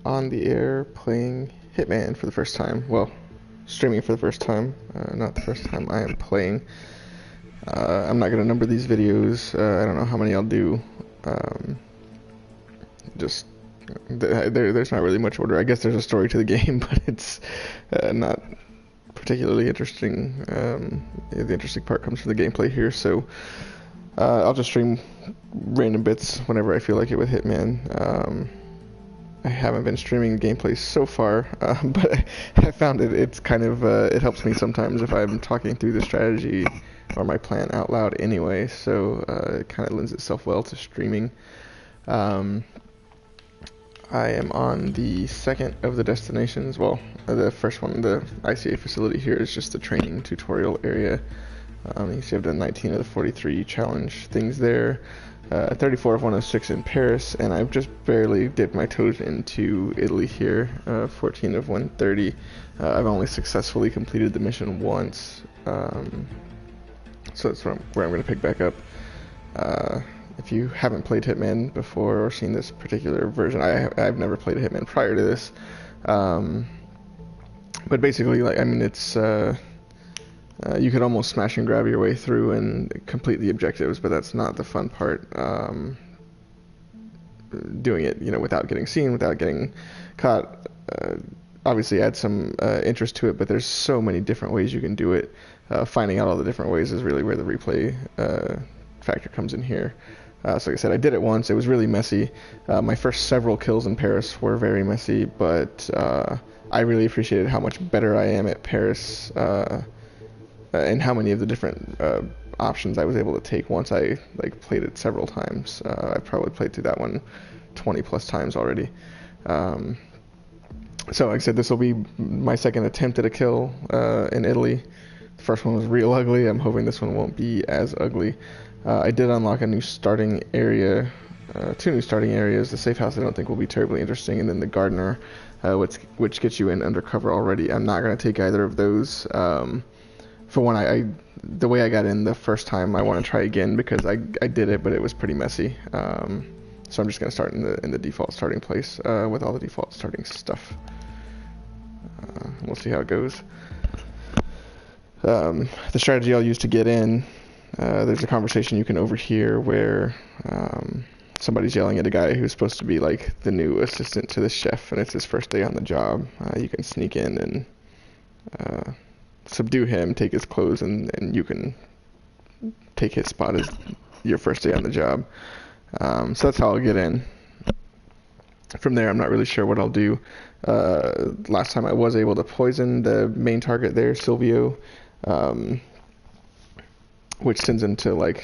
on the air playing Hitman for the first time. Well, streaming for the first time, not the first time I am playing. I'm not going to number these videos. I don't know how many I'll do. Just there's not really much order. I guess there's a story to the game, but it's not particularly interesting. The interesting part comes from the gameplay here, so I'll just stream random bits whenever I feel like it with Hitman. I haven't been streaming gameplay so far, but I found it's kind of it helps me sometimes if I'm talking through the strategy or my plan out loud anyway, so it kind of lends itself well to streaming. I am on the second of the destinations. Well, the first one, the ICA facility here, is just the training tutorial area. You see I've done 19 of the 43 challenge things there, 34 of 106 in Paris, and I've just barely dipped my toes into Italy here, 14 of 130. I've only successfully completed the mission once, so that's where I'm going to pick back up. If you haven't played Hitman before or seen this particular version, I've never played a Hitman prior to this. But basically, it's you could almost smash and grab your way through and complete the objectives, but that's not the fun part. Doing it, without getting seen, without getting caught, obviously adds some interest to it. But there's so many different ways you can do it. Finding out all the different ways is really where the replay factor comes in here. So like I said, I did it once. It was really messy. My first several kills in Paris were very messy, but I really appreciated how much better I am at Paris and how many of the different options I was able to take once I played it several times. I probably played through that one 20 plus times already. So like I said, this will be my second attempt at a kill in Italy. The first one was real ugly. I'm hoping this one won't be as ugly. I did unlock a new starting area, two new starting areas. The safe house I don't think will be terribly interesting, and then the gardener, which gets you in undercover already. I'm not going to take either of those. For one, the way I got in the first time, I want to try again because I did it, but it was pretty messy. So I'm just going to start in the default starting place with all the default starting stuff. We'll see how it goes. The strategy I'll use to get in, there's a conversation you can overhear where somebody's yelling at a guy who's supposed to be like the new assistant to the chef, and it's his first day on the job. You can sneak in and subdue him, take his clothes, and you can take his spot as your first day on the job. So that's how I'll get in. From there, I'm not really sure what I'll do. Last time I was able to poison the main target there, Silvio, which sends him to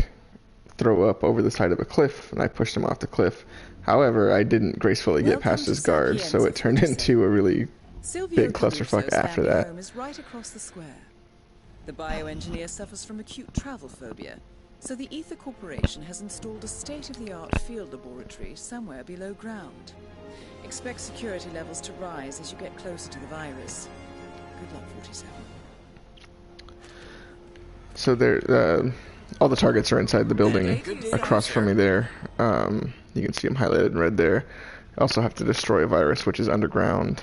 throw up over the side of a cliff, and I pushed him off the cliff. However, I didn't gracefully get past his guard, so it turned into a really big clusterfuck after that. Home is right across the square. The bioengineer suffers from acute travel phobia, so the Ether Corporation has installed a state-of-the-art field laboratory somewhere below ground. Expect security levels to rise as you get closer to the virus. Good luck, 47. So there, all the targets are inside the building across from me there. You can see them highlighted in red there. I also have to destroy a virus, which is underground.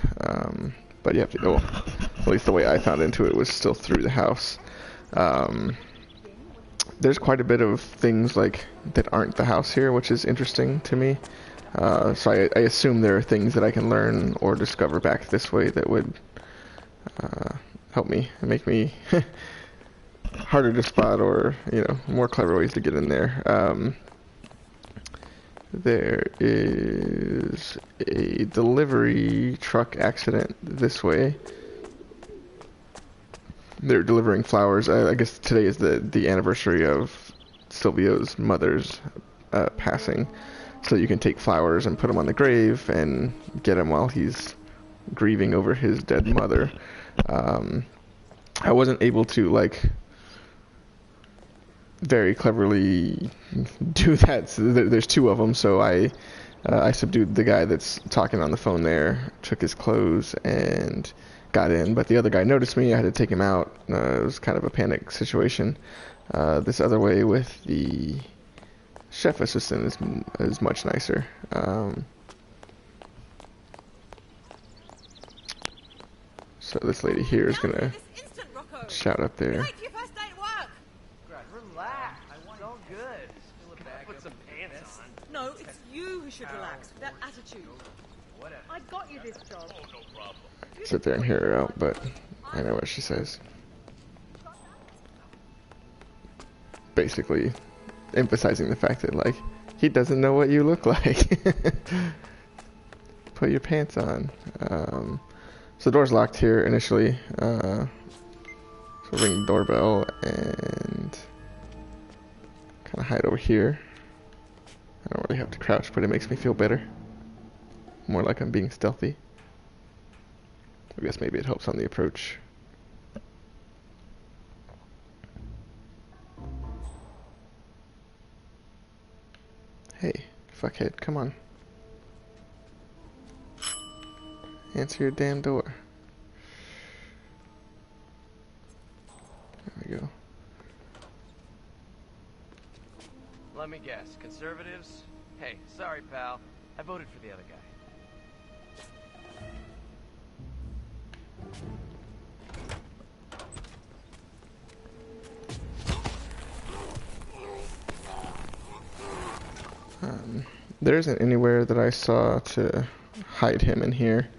But you have to go, at least the way I found into it was still through the house. There's quite a bit of things that aren't the house here, which is interesting to me. So I assume there are things that I can learn or discover back this way that would help me and make me harder to spot, or more clever ways to get in there. There is a delivery truck accident this way. They're delivering flowers. I guess today is the anniversary of Silvio's mother's passing. So you can take flowers and put them on the grave and get him while he's grieving over his dead mother. I wasn't able to very cleverly do that. So there's two of them, so I subdued the guy that's talking on the phone there, took his clothes, and got in. But the other guy noticed me. I had to take him out. It was kind of a panic situation. This other way with the chef assistant is much nicer. So this lady here is gonna shout up there. Relax. I want all good. Put some pants on. No, it's you who should relax with that attitude. I got you this job. Oh, no problem. Sit there and hear her out, but I know what she says. Basically, emphasizing the fact that, like, he doesn't know what you look like. Put your pants on. So the door's locked here initially. So ring the doorbell and kind of hide over here. I don't really have to crouch, but it makes me feel better. More like I'm being stealthy. I guess maybe it helps on the approach. Hey, fuckhead, come on. Answer your damn door. There we go. Let me guess. Conservatives? Hey, sorry, pal. I voted for the other guy. There isn't anywhere that I saw to hide him in here.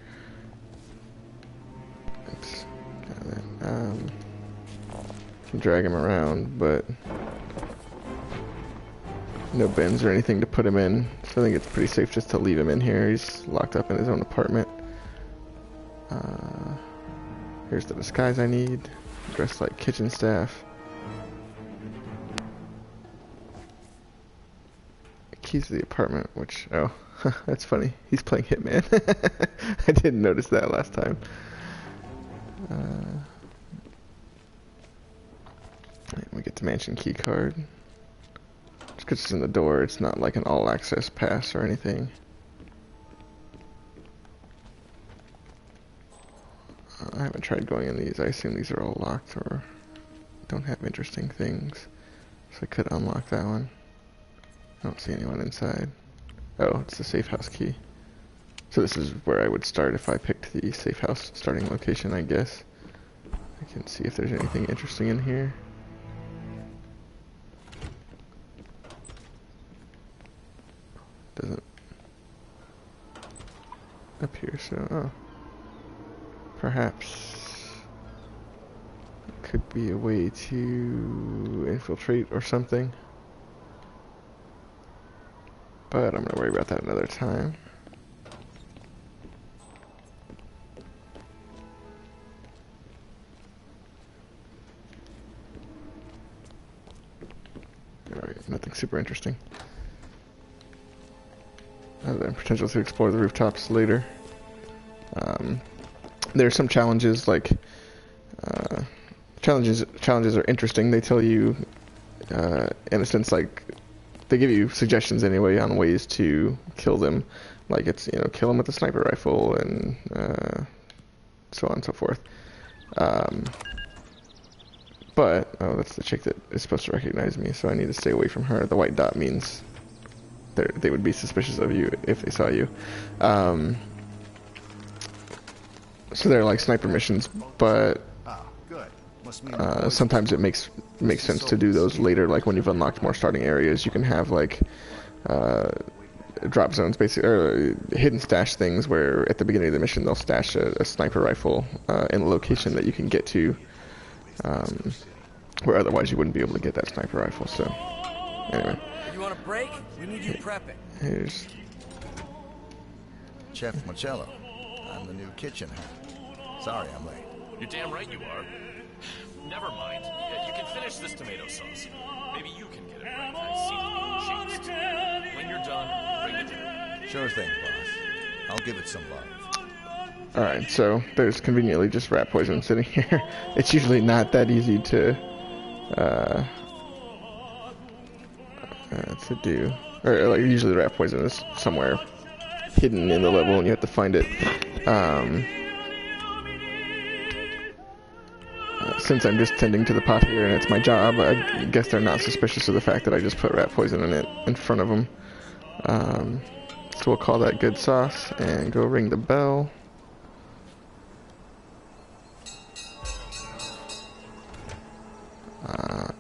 Oops. Can drag him around, but no bins or anything to put him in. So I think it's pretty safe just to leave him in here. He's locked up in his own apartment. Here's the disguise I need. Dressed like kitchen staff. Keys to the apartment, which, oh, that's funny. He's playing Hitman. I didn't notice that last time. We get the mansion key card. Just because it's in the door, it's not like an all-access pass or anything. I haven't tried going in these. I assume these are all locked or don't have interesting things. So I could unlock that one. I don't see anyone inside. Oh, it's the safe house key. So this is where I would start if I picked the safe house starting location, I guess. I can see if there's anything interesting in here. Doesn't appear so. Oh. Perhaps it could be a way to infiltrate or something. But I'm gonna worry about that another time. Alright, nothing super interesting. Other than potential to explore the rooftops later. There are some challenges, like challenges are interesting. They tell you, in a sense, like they give you suggestions anyway on ways to kill them. Like it's, you know, kill them with a sniper rifle and so on and so forth. But oh, that's the chick that is supposed to recognize me, so I need to stay away from her. The white dot means they would be suspicious of you if they saw you. So they're like sniper missions, but sometimes it makes sense to do those later, like when you've unlocked more starting areas. You can have like drop zones, basically, or hidden stash things where at the beginning of the mission they'll stash a sniper rifle in a location that you can get to, where otherwise you wouldn't be able to get that sniper rifle. So anyway, You want a break? We need you prepping. here's Chef Marcello. I'm the new kitchen hand. Sorry I'm late. You're damn right you are. Never mind. You can finish this tomato sauce. Maybe you can get it right. I see the changed. When you're done, bring the dinner. Sure thing, boss. I'll give it some love. alright, so there's conveniently just rat poison sitting here. It's usually not that easy to do. Or like usually the rat poison is somewhere hidden in the level and you have to find it. Since I'm just tending to the pot here and it's my job, I guess they're not suspicious of the fact that I just put rat poison in it in front of them. So we'll call that good sauce and go ring the bell.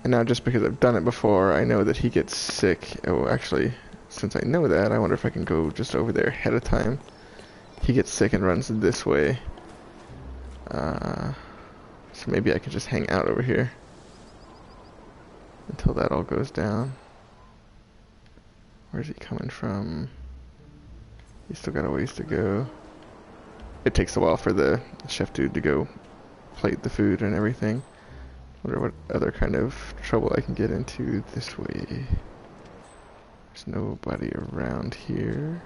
And now just because I've done it before, I know that he gets sick. Oh, actually, since I know that, I wonder if I can go just over there ahead of time. He gets sick and runs this way. So maybe I could just hang out over here until that all goes down. Where's he coming from? He's still got a ways to go. It takes a while for the chef dude to go plate the food and everything. Wonder what other kind of trouble I can get into this way. There's nobody around here,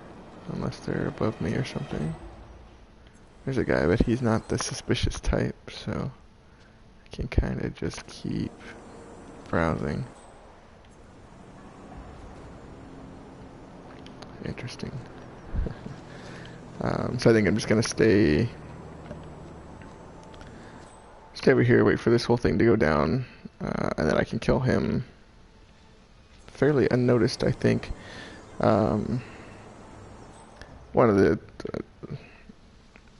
unless they're above me or something. There's a guy, but he's not the suspicious type, so I can kind of just keep browsing. Interesting. So I think I'm just gonna stay over here, wait for this whole thing to go down, and then I can kill him fairly unnoticed, I think. One of the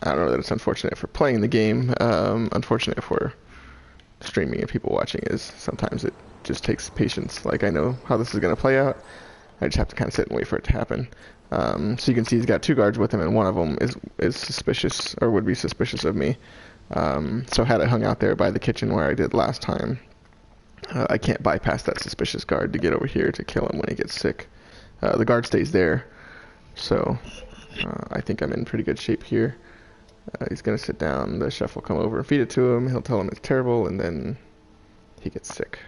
I don't know that it's unfortunate for playing the game. Unfortunate for streaming and people watching is sometimes it just takes patience. Like, I know how this is going to play out. I just have to kind of sit and wait for it to happen. So you can see he's got 2 guards with him, and one of them is suspicious, or would be suspicious of me. So had I hung out there by the kitchen where I did last time, I can't bypass that suspicious guard to get over here to kill him when he gets sick. The guard stays there, so I think I'm in pretty good shape here. He's going to sit down, the chef will come over and feed it to him, he'll tell him it's terrible, and then he gets sick.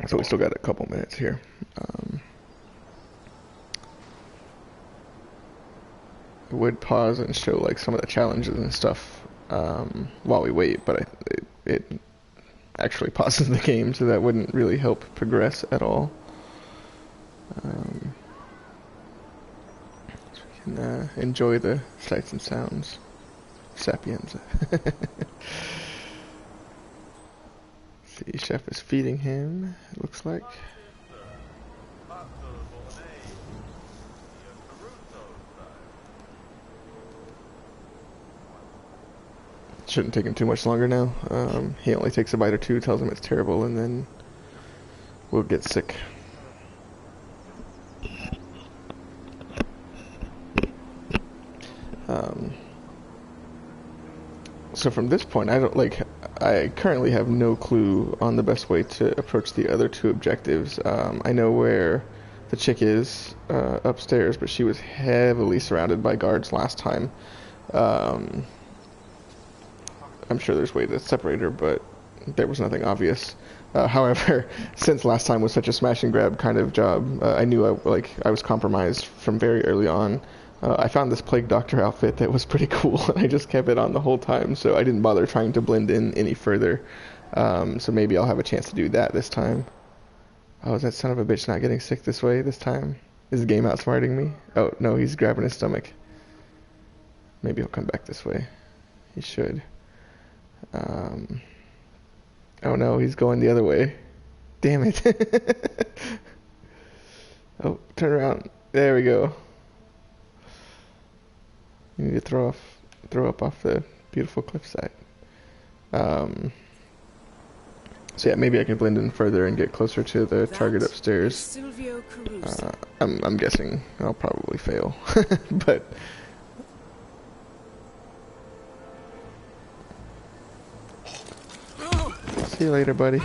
So we still got a couple minutes here. I would pause and show like some of the challenges and stuff while we wait, but it actually pauses the game, so that wouldn't really help progress at all. So we can enjoy the sights and sounds. Sapiens. See, chef is feeding him, it looks like. Shouldn't take him too much longer now. He only takes a bite or 2, tells him it's terrible, and then we'll get sick. So from this point, I currently have no clue on the best way to approach the other 2 objectives. I know where the chick is upstairs, but she was heavily surrounded by guards last time. I'm sure there's a way to separate her, but there was nothing obvious. However, since last time was such a smash and grab kind of job, I knew I was compromised from very early on. I found this Plague Doctor outfit that was pretty cool, and I just kept it on the whole time, so I didn't bother trying to blend in any further. So maybe I'll have a chance to do that this time. Oh, is that son of a bitch not getting sick this way this time? Is the game outsmarting me? Oh, no, he's grabbing his stomach. Maybe he'll come back this way. He should. Oh no, he's going the other way. Damn it. Oh, turn around. There we go. You need to throw up off the beautiful cliffside. So yeah, maybe I can blend in further and get closer to the target upstairs. I'm guessing I'll probably fail, but see you later, buddy.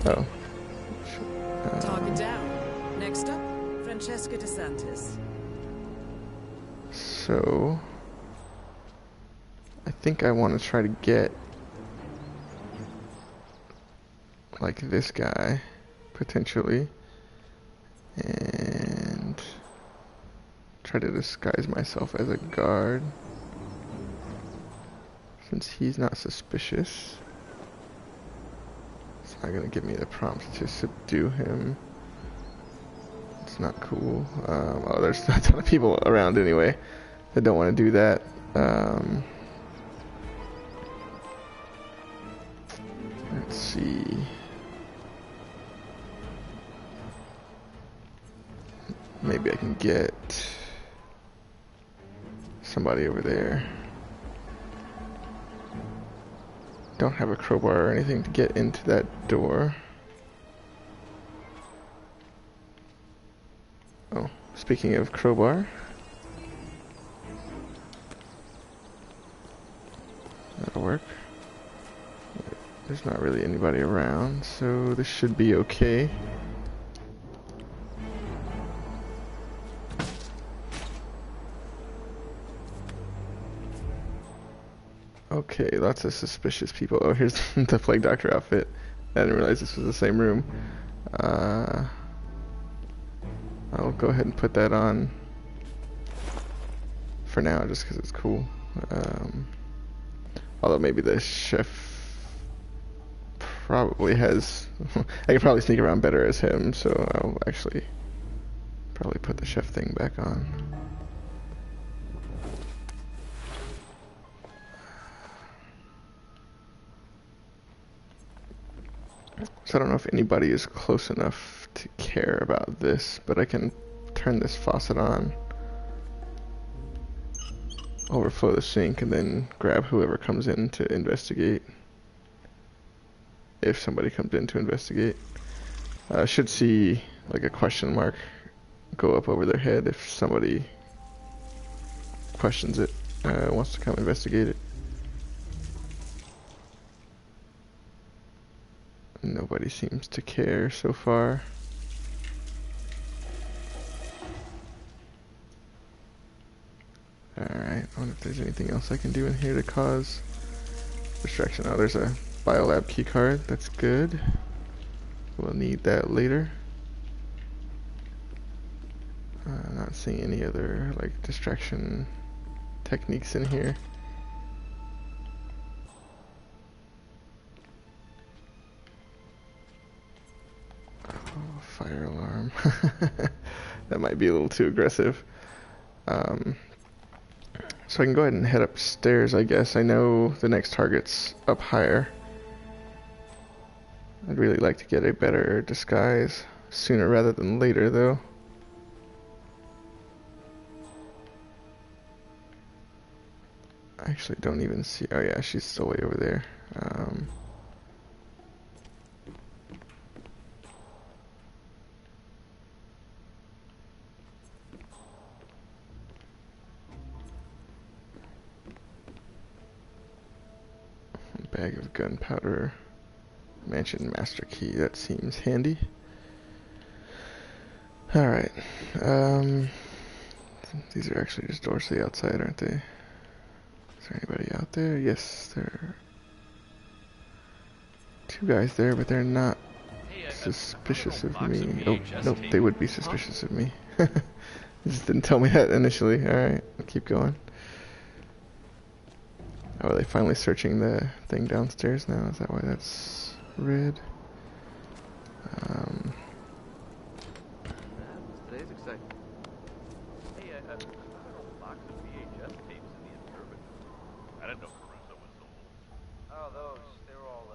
Oh. Target down. Next up, Francesca DeSantis. So I think I want to try to get like this guy potentially and try to disguise myself as a guard since he's not suspicious. It's not gonna give me the prompt to subdue him. It's not cool. Oh, there's a ton of people around anyway that don't want to do that. Let's see. Maybe I can get somebody over there. don't have a crowbar or anything to get into that door. Oh, speaking of crowbar. That'll work. There's not really anybody around, so this should be okay. Okay, lots of suspicious people. Oh, here's the Plague Doctor outfit. I didn't realize this was the same room. I'll go ahead and put that on for now, just because it's cool. Although maybe the chef probably has... I can probably sneak around better as him, so I'll actually probably put the chef thing back on. So I don't know if anybody is close enough to care about this, but I can turn this faucet on, overflow the sink, and then grab whoever comes in to investigate. If somebody comes in to investigate. I should see like a question mark go up over their head if somebody questions it, wants to come investigate it. Nobody seems to care so far. Alright, I wonder if there's anything else I can do in here to cause distraction. Oh, there's a biolab keycard. That's good. We'll need that later. Not seeing any other like distraction techniques in here. Oh, fire alarm. That might be a little too aggressive. So I can go ahead and head upstairs, I guess. I know the next target's up higher. I'd really like to get a better disguise sooner rather than later, though. I actually don't even see... Oh yeah, she's still way over there. Bag of gunpowder. Mansion master key. That seems handy. Alright. These are actually just doors to the outside, aren't they? Is there anybody out there? Yes, there are two guys there, but they're not suspicious of me. Oh, nope, they would be suspicious of me. Just didn't tell me that initially. Alright, I'll keep going. Oh, are they finally searching the thing downstairs now? Is that why that's red? Today's exciting. Hey, I found an old box of VHS tapes in the observatory. I didn't know Caruso was so old. Oh, those. They were all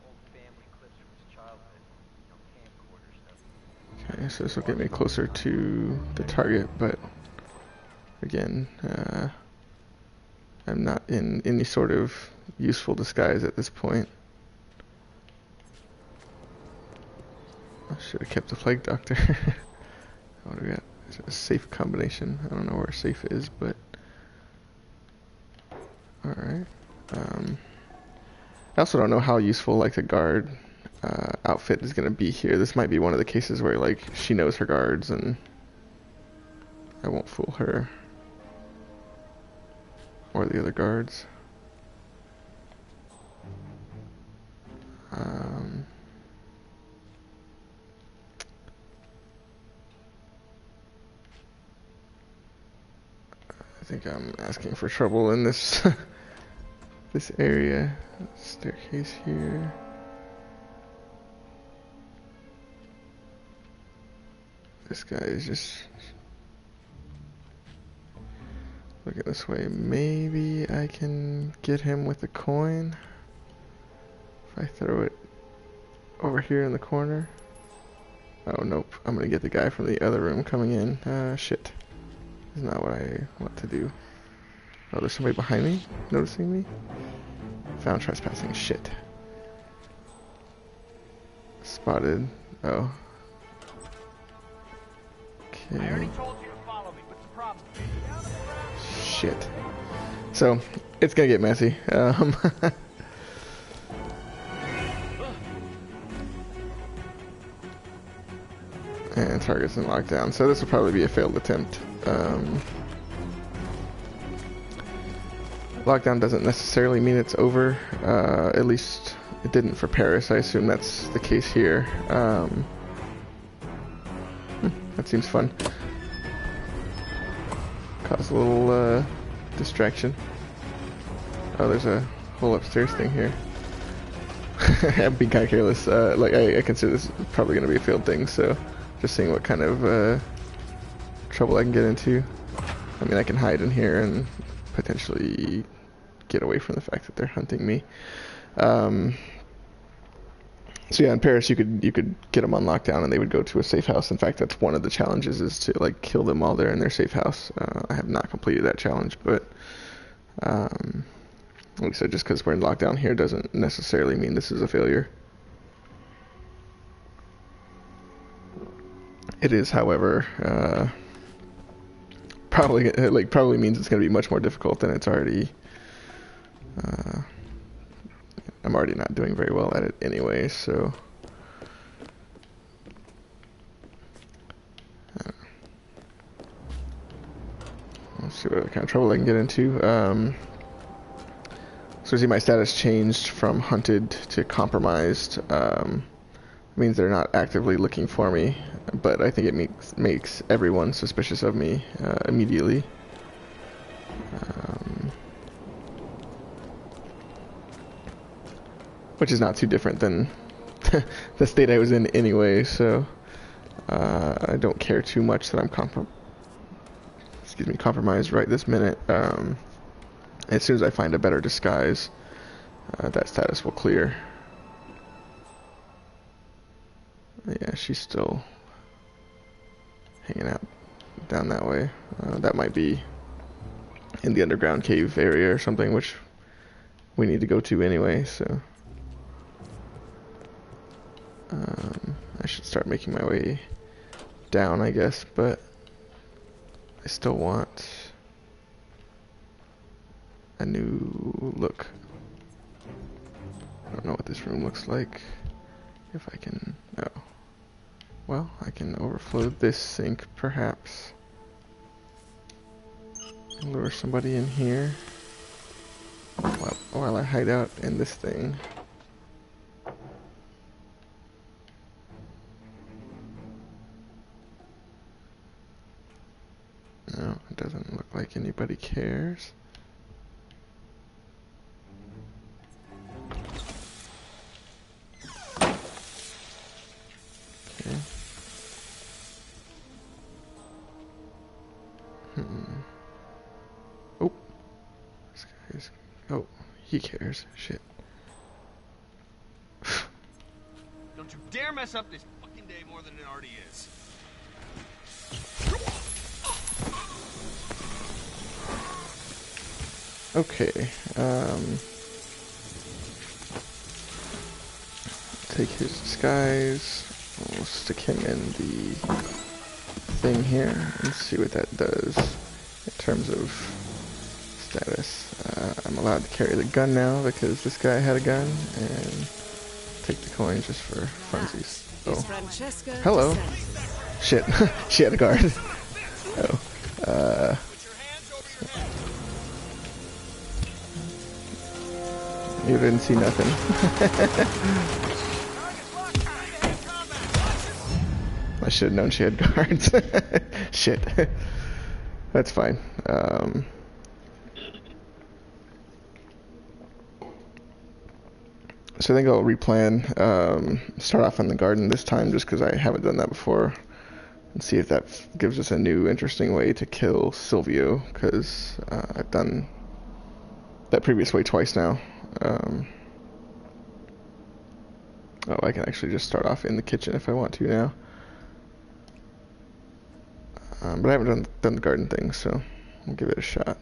old family clips from his childhood. You know, camcorder stuff. Okay, so this will get me closer to the target, but again, I'm not in any sort of useful disguise at this point. I should have kept the Plague Doctor. What do we got? It's a safe combination. I don't know where safe is, but... Alright. I also don't know how useful, like, the guard outfit is going to be here. This might be one of the cases where, like, she knows her guards and I won't fool her. Or the other guards. I think I'm asking for trouble in this this area. Staircase here. This guy is just looking this way. Maybe I can get him with a coin if I throw it over here in the corner. Oh nope, I'm gonna get the guy from the other room coming in. Shit. That's not what I want to do. Oh, there's somebody behind me noticing me. Found trespassing. Shit. Spotted. Oh. I already Okay. told you to follow me. What's the problem? Shit. So, it's gonna get messy. And targets in lockdown. So this will probably be a failed attempt. Lockdown doesn't necessarily mean it's over. At least it didn't for Paris. I assume that's the case here. That seems fun. Cause a little distraction. Oh, there's a whole upstairs thing here. I'm being kind of careless. Like I consider this probably going to be a failed thing, so just seeing what kind of trouble I can get into. I mean, I can hide in here and potentially get away from the fact that they're hunting me. So yeah, in Paris you could get them on lockdown and they would go to a safe house. In fact, that's one of the challenges, is to like kill them while they're in their safe house. I have not completed that challenge, but like I said, just because we're in lockdown here doesn't necessarily mean this is a failure. It is, however, probably means it's going to be much more difficult than it's already. I'm already not doing very well at it anyway, so. Let's see what kind of trouble I can get into. So see, my status changed from hunted to compromised. Means they're not actively looking for me, but I think it makes everyone suspicious of me immediately. Which is not too different than the state I was in anyway, so I don't care too much that I'm compromised right this minute. As soon as I find a better disguise, that status will clear. Yeah, she's still hanging out down that way. That might be in the underground cave area or something, which we need to go to anyway, so I should start making my way down, I guess, but I still want a new look. I don't know what this room looks like. If I can... Oh. Well, I can overflow this sink, perhaps. Lure somebody in here. While I hide out in this thing. No, it doesn't look like anybody cares. Okay. Oh. This guy's... Oh, he cares. Shit. Don't you dare mess up this fucking day more than it already is. Okay, take his disguise, we'll stick him in the thing here and see what that does in terms of status. I'm allowed to carry the gun now because this guy had a gun, and take the coin just for funsies. Oh, hello. Shit, she had a guard. Oh, you didn't see nothing. I should have known she had guards. Shit. That's fine. So I think I'll replan, start off on the garden this time just because I haven't done that before, and see if that gives us a new interesting way to kill Silvio, because I've done that previous way twice now. Oh, I can actually just start off in the kitchen if I want to now. But I haven't done the garden thing, so we'll give it a shot.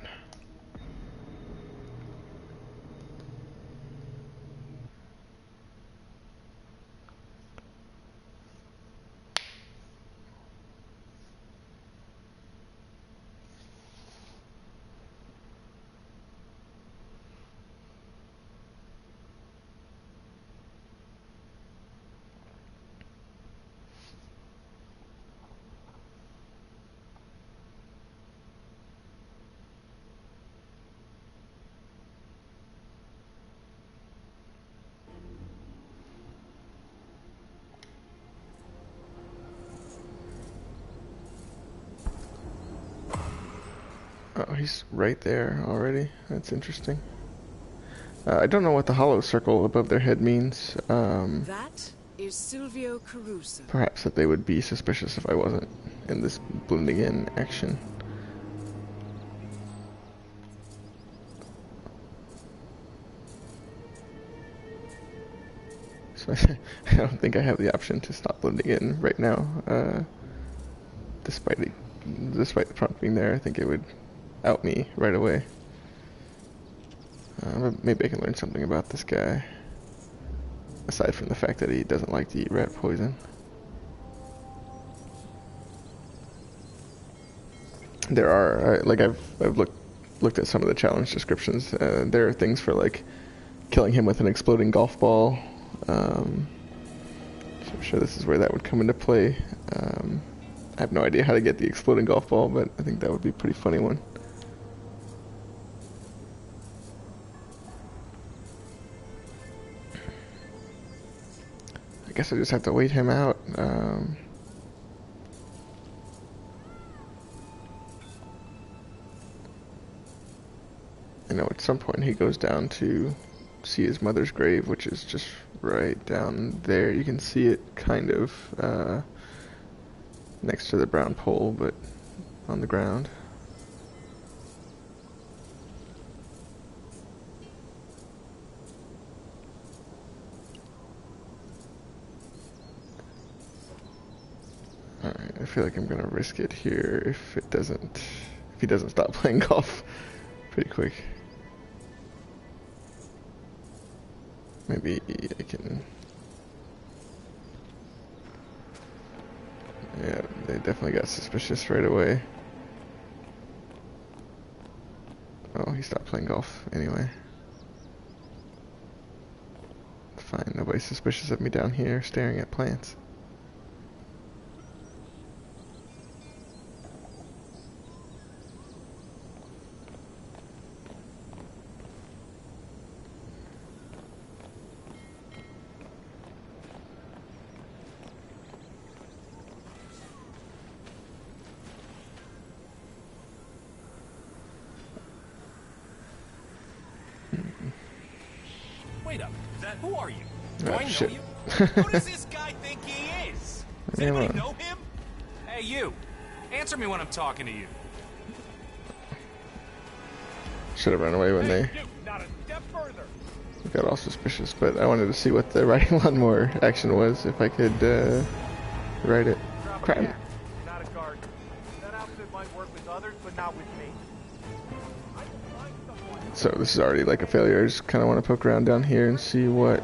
Oh, he's right there already. That's interesting. I don't know what the hollow circle above their head means. That is Silvio Caruso. Perhaps that they would be suspicious if I wasn't in this blending in action. So I don't think I have the option to stop blending in right now. Despite the prompt being there, I think it would out me right away. But maybe I can learn something about this guy, aside from the fact that he doesn't like to eat rat poison. There are, like, I've looked at some of the challenge descriptions. There are things for, like, killing him with an exploding golf ball. So I'm sure this is where that would come into play. I have no idea how to get the exploding golf ball, but I think that would be a pretty funny one. I guess I just have to wait him out. I know at some point he goes down to see his mother's grave, which is just right down there. You can see it kind of next to the brown pole, but on the ground. Alright, I feel like I'm gonna risk it here if he doesn't stop playing golf pretty quick. Maybe I can... Yeah, they definitely got suspicious right away. Oh, he stopped playing golf anyway. Fine, nobody's suspicious of me down here staring at plants. Wait up. Who are you? Do Oh, I know shit. you? Who does this guy think he is? Does Hang anybody on. know him? Hey, you. Answer me when I'm talking to you. Should have run away when they You, not a step further. got all suspicious, but I wanted to see what the riding lawnmower action was, if I could ride it. Drop Crap. the axe. You're not a guard. That outfit might work with others, but not with me. I will find someone. So this is already like a failure. I just kind of want to poke around down here and see what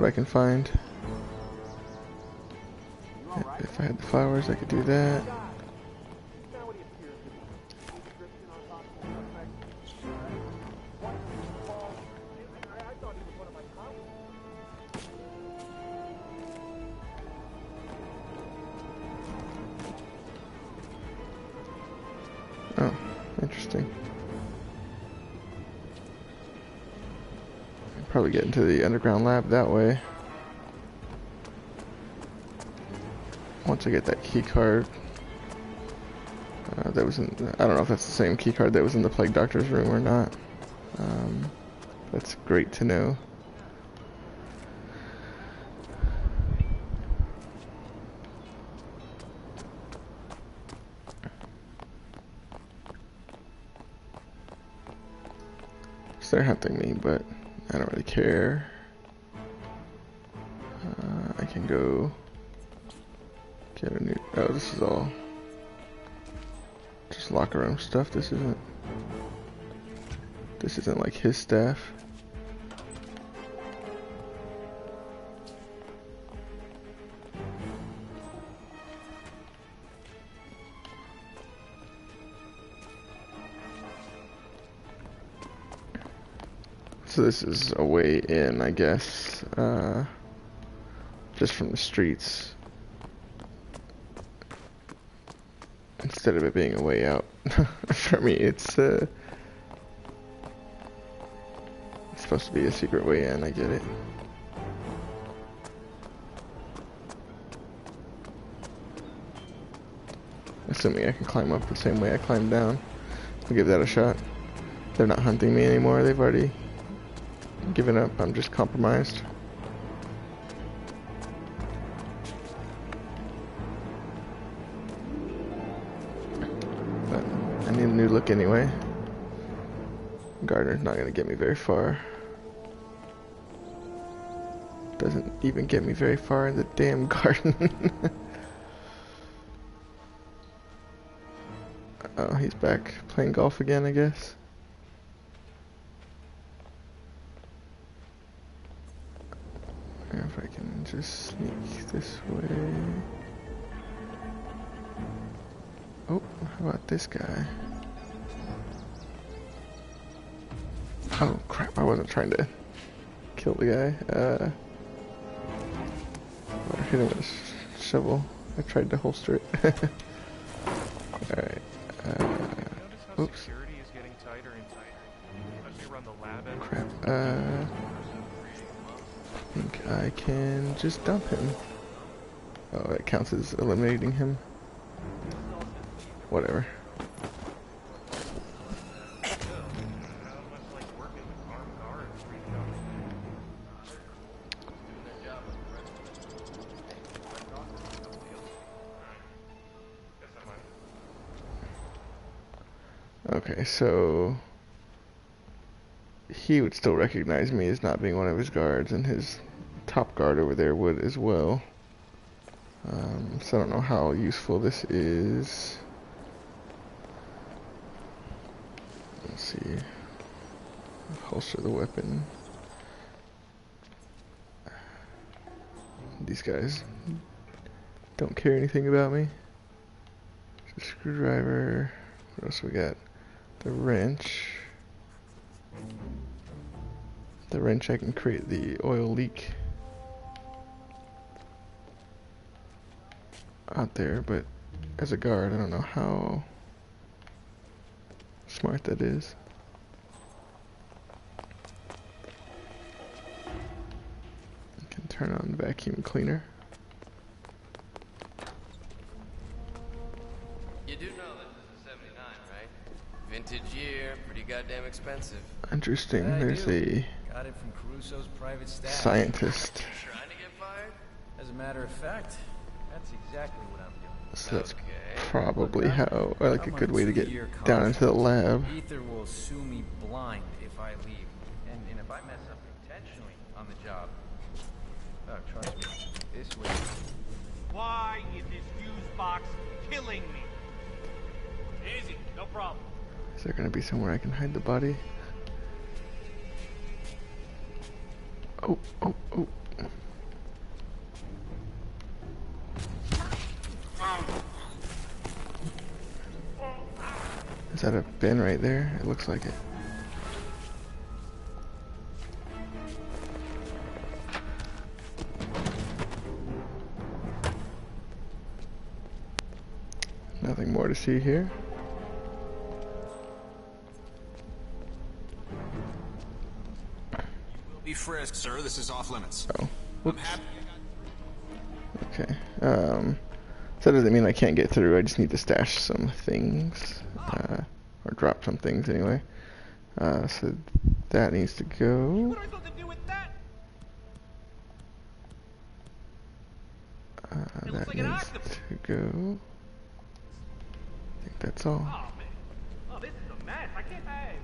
I can find. If I had the flowers, I could do that. Oh, interesting. I'd probably get into the underground lab that way. Once I get that key card, that was in. I don't know if that's the same key card that was in the Plague Doctor's room or not. That's great to know. So they're hunting me, but I don't really care. I can go get a new... Oh, this is all just locker room stuff. This isn't like his staff. So this is a way in, I guess, just from the streets, instead of it being a way out. For me, it's supposed to be a secret way in, I get it. Assuming I can climb up the same way I climbed down. I'll give that a shot. They're not hunting me anymore. They've already given up. I'm just compromised. But I need a new look anyway. Gardener's not gonna get me very far. Doesn't even get me very far in the damn garden. Oh, he's back playing golf again, I guess. If I can just sneak this way. Oh, how about this guy? Oh crap, I wasn't trying to kill the guy. I hit him with a shovel. I tried to holster it. Alright. Oops. Crap. I think I can just dump him. Oh, that counts as eliminating him. Whatever. Okay, so he would still recognize me as not being one of his guards, and his top guard over there would as well. So I don't know how useful this is. Let's see. Holster the weapon. These guys don't care anything about me. There's a screwdriver. What else we got? The wrench. The wrench, I can create the oil leak out there, but as a guard, I don't know how smart that is. I can turn on the vacuum cleaner. You do know this is a 79, right? Vintage year, pretty goddamn expensive. Interesting, there's a Got it from Caruso's private stash. scientist. Trying to get fired? As a matter of fact, that's exactly what I'm doing. So that's Okay. probably how, or like a I'm on good way to get 2-year down into the lab. Ether will sue me blind if I leave. And if I mess up intentionally on the job, trust me, this way. Why is this fuse box killing me? Easy, no problem. Is there gonna be somewhere I can hide the body? Oh, oh, oh. Is that a bin right there? It looks like it. Nothing more to see here. Be frisked, sir. This is off limits. Oh, whoops. Okay. So that doesn't mean I can't get through. I just need to stash some things, or drop some things anyway. So that needs to go. What am I supposed to do with that? It looks That like an needs octopus. to go. I think that's all. Oh man. Oh, this is a mess. I can't. Hey.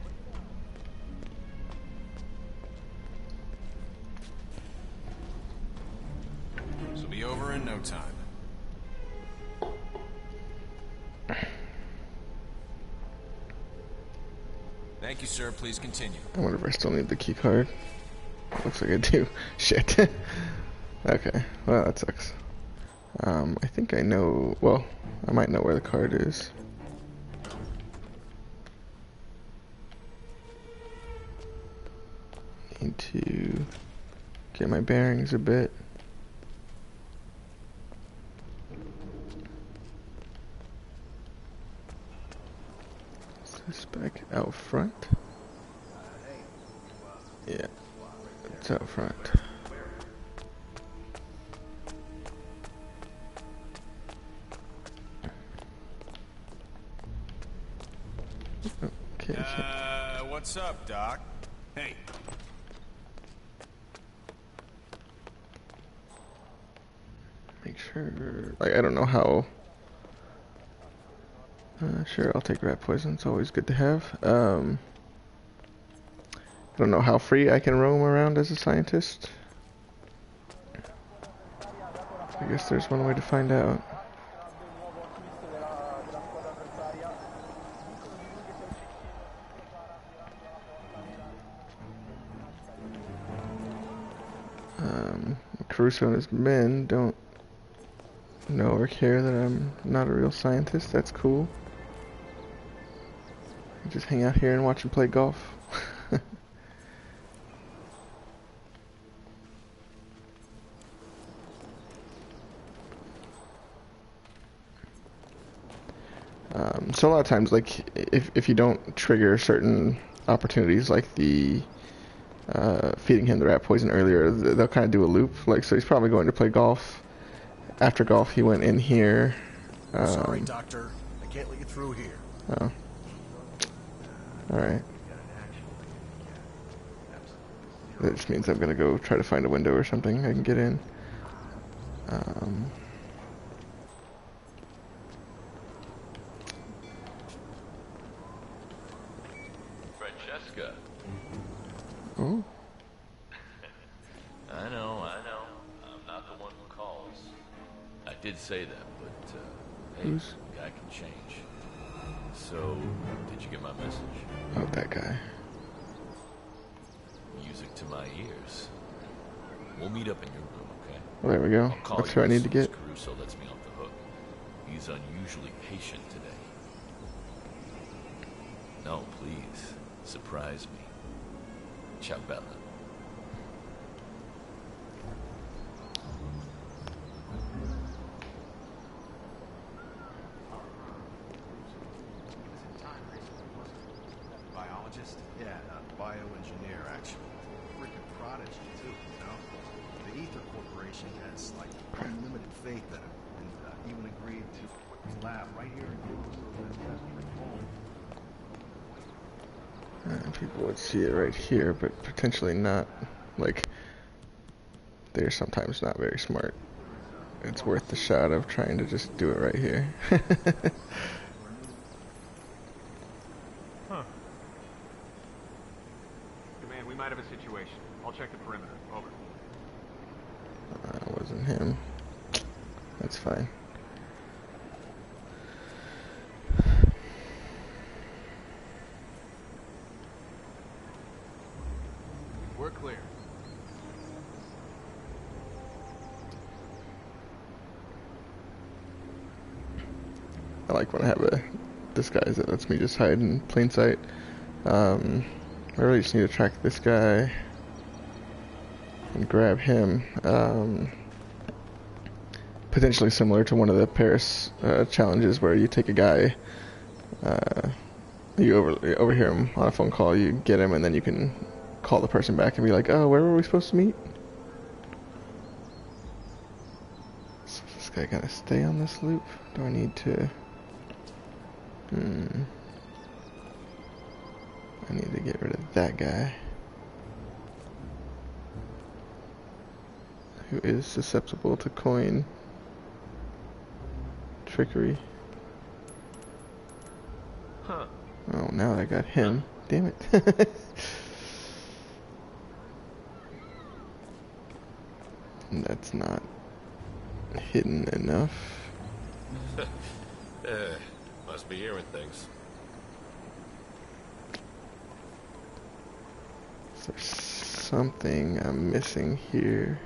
This will be over in no time. Thank you, sir. Please continue. I wonder if I still need the key card. Looks like I do. Shit. Okay. Well, that sucks. I think I know. Well, I might know where the card is. Need to get my bearings a bit. Is this back out front? Yeah, it's out front. Okay. What's up, Doc? Hey. Make sure. Like, I don't know how. Sure, I'll take rat poison. It's always good to have. I don't know how free I can roam around as a scientist. I guess there's one way to find out. Caruso and his men don't know or care that I'm not a real scientist. That's cool. I just hang out here and watch him play golf. So a lot of times, like, if you don't trigger certain opportunities, like the feeding him the rat poison earlier, they'll kind of do a loop. Like, so he's probably going to play golf. After golf, he went in here. Sorry, Doctor. I can't let you through here. Oh. Alright. That just means I'm gonna go try to find a window or something I can get in. Francesca. Oh. I know. I'm not the one who calls. I did say that, but, hey, Who's? guy can change. So, did you get my message? Oh, that guy. Music to my ears. We'll meet up in your room, okay? Well, there we go. I'll call That's you who I as need to soon as get. Caruso lets me off the hook. He's unusually patient today. No, please. Surprise me. Ciao, Bella. Biologist? Yeah, bioengineer, actually. Freaking prodigy, too, you know? The Ether Corporation has, like, unlimited faith in him, and even agreed to put his lab right here in People would see it right here, but potentially not. Like, they're sometimes not very smart. It's worth the shot of trying to just do it right here. Huh. Command, we might have a situation. I'll check the perimeter. Over. That wasn't him. That's fine. We're clear. I like when I have a disguise that lets me just hide in plain sight. I really just need to track this guy and grab him. Potentially similar to one of the Paris challenges where you take a guy, you overhear him on a phone call, you get him, and then you can call the person back and be like, oh, where were we supposed to meet? So is this guy gonna stay on this loop? Do I need to... I need to get rid of that guy. Who is susceptible to coin trickery. Huh. Oh, now I got him. Damn it. That's not hidden enough. Must be hearing things. Is there something I'm missing here?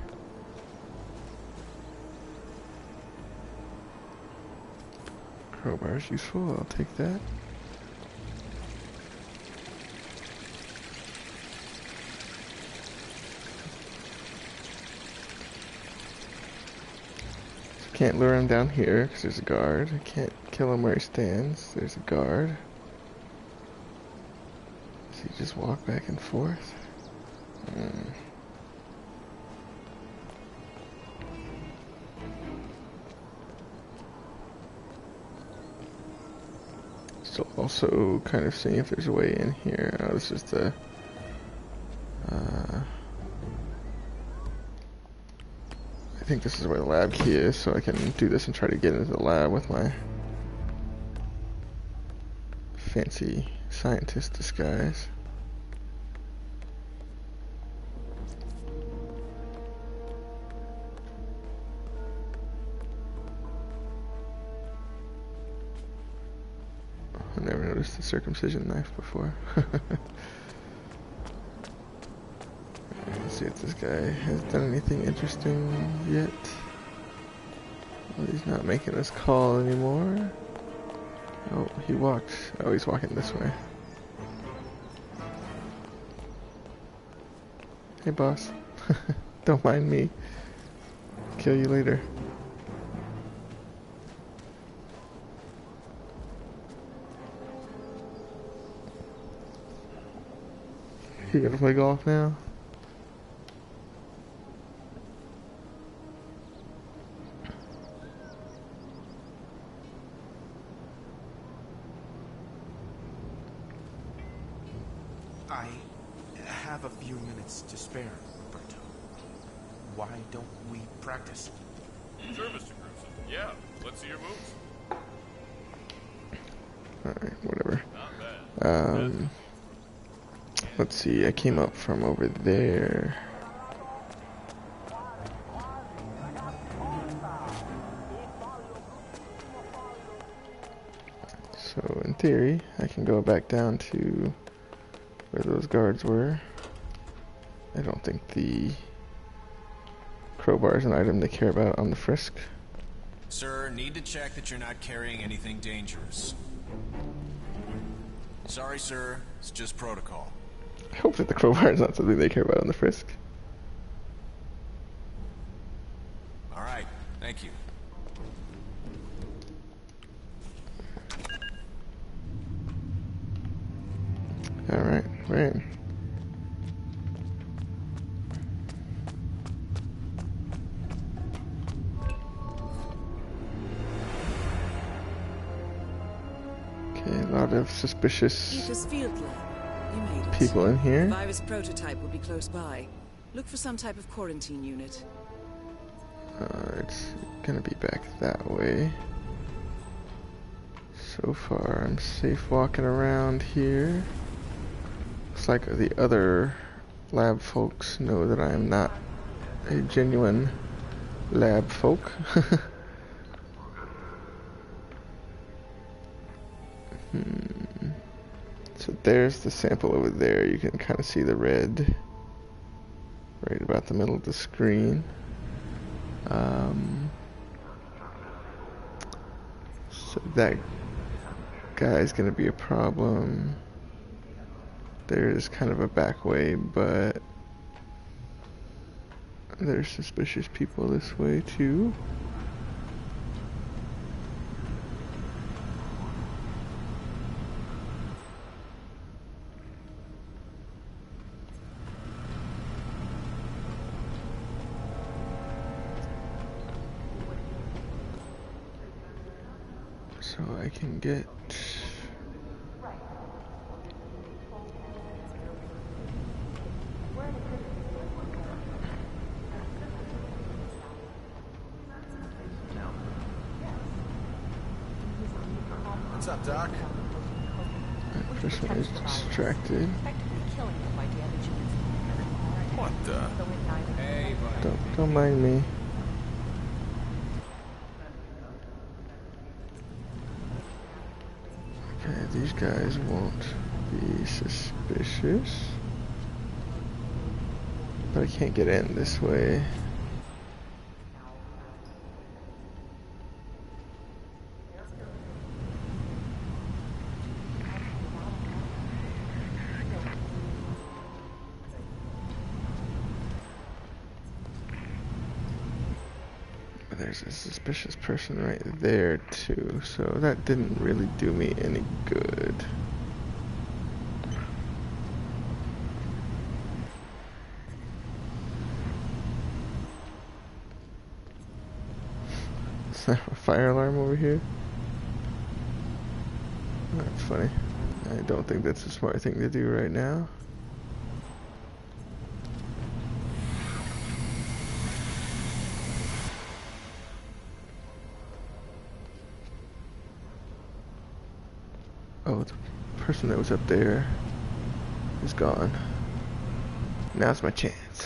Crowbar's useful, I'll take that. Can't lure him down here because there's a guard. I can't kill him where he stands. There's a guard. Does he just walk back and forth? Still also kind of seeing if there's a way in here. Oh, this is the... I think this is where the lab key is, so I can do this and try to get into the lab with my fancy scientist disguise. I never noticed the circumcision knife before. Let's see if this guy has done anything interesting yet. Well, he's not making this call anymore. Oh, he walked. Oh, he's walking this way. Hey, boss. Don't mind me. Kill you later. You gonna play golf now? I have a few minutes to spare, Roberto. Why don't we practice? Sure, Mr. Crusoe. Yeah, let's see your moves. Alright, whatever. Not bad. Let's see, I came up from over there. So, in theory, I can go back down to where those guards were. I don't think the crowbar is an item they care about on the frisk. Sir, need to check that you're not carrying anything dangerous. Sorry, sir. It's just protocol. I hope that the crowbar is not something they care about on the frisk. All right. Thank you. Alright, right. Okay, a lot of suspicious Ether's field lab. You made it. people in here. The virus prototype will be close by. Look for some type of quarantine unit. It's gonna be back that way. So far, I'm safe walking around here. Looks like the other lab folks know that I am not a genuine lab folk. So there's the sample over there. You can kind of see the red right about the middle of the screen. So that guy's gonna be a problem. There's kind of a back way, but there's suspicious people this way too. So I can get What's up, Doc? First one is distracted. What the? Hey, buddy. Don't mind me. Okay, these guys won't be suspicious. But I can't get in this way. There's a suspicious person right there too, so that didn't really do me any good. Is there a fire alarm over here? That's funny. I don't think that's a smart thing to do right now. Oh, the person that was up there is gone. Now's my chance.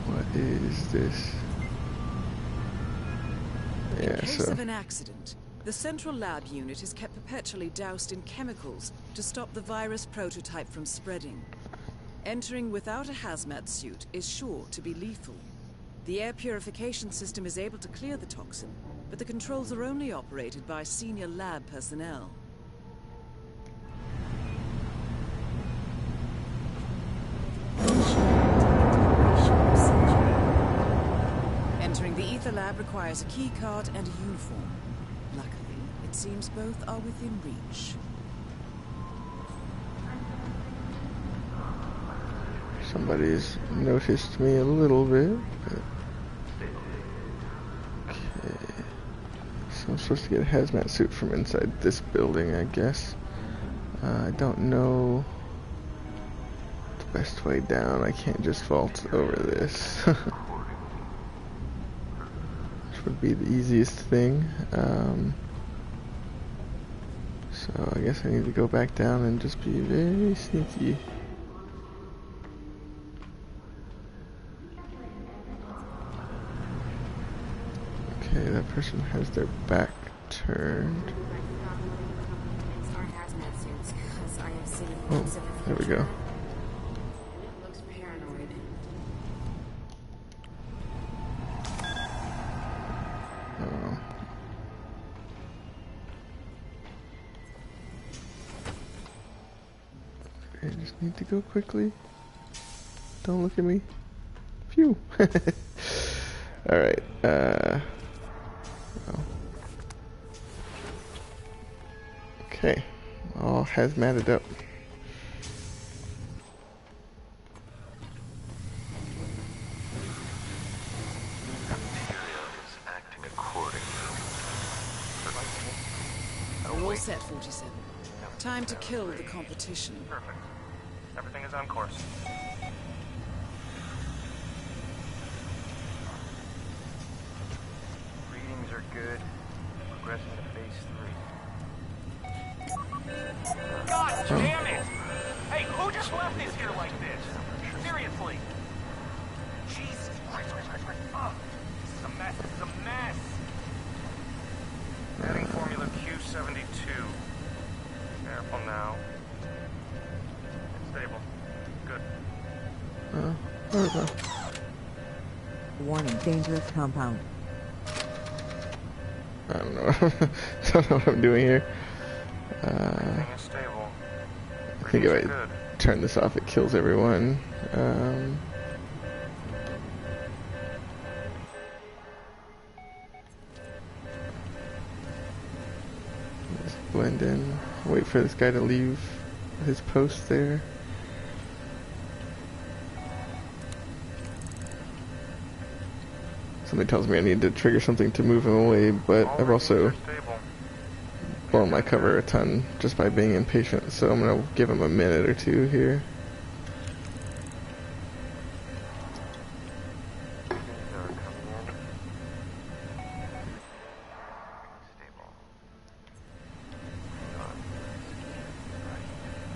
What is this? Yeah, in case of an accident, the central lab unit is kept perpetually doused in chemicals to stop the virus prototype from spreading. Entering without a hazmat suit is sure to be lethal. The air purification system is able to clear the toxin, but the controls are only operated by senior lab personnel. Entering the ether lab requires a key card and a uniform. Luckily, it seems both are within reach. Somebody's noticed me a little bit. Okay. So I'm supposed to get a hazmat suit from inside this building, I guess. I don't know the best way down. I can't just vault over this. Which would be the easiest thing. So I guess I need to go back down and just be very sneaky. Okay, that person has their back turned. Oh, there we go. Looks paranoid. Oh. I just need to go quickly. Don't look at me. Phew. Alright, oh. Okay, all hazmated up. We're all set, 47. Time to kill the competition. Perfect. Everything is on course. Readings are good. Progressing to phase 3. God damn it! Hey, who just left this here like this? Seriously. Jesus Christ. Oh, this is a mess. This is a mess. Adding formula Q72. Careful now. It's stable. Good. There we go. Warning, dangerous compound. I don't know. Don't know what I'm doing here. Everything is stable. I think if Readings I are good. turn this off, it kills everyone. Just blend in. Wait for this guy to leave his post there. Something tells me I need to trigger something to move him away, but I've also blown my cover a ton just by being impatient, so I'm gonna give him a minute or two here.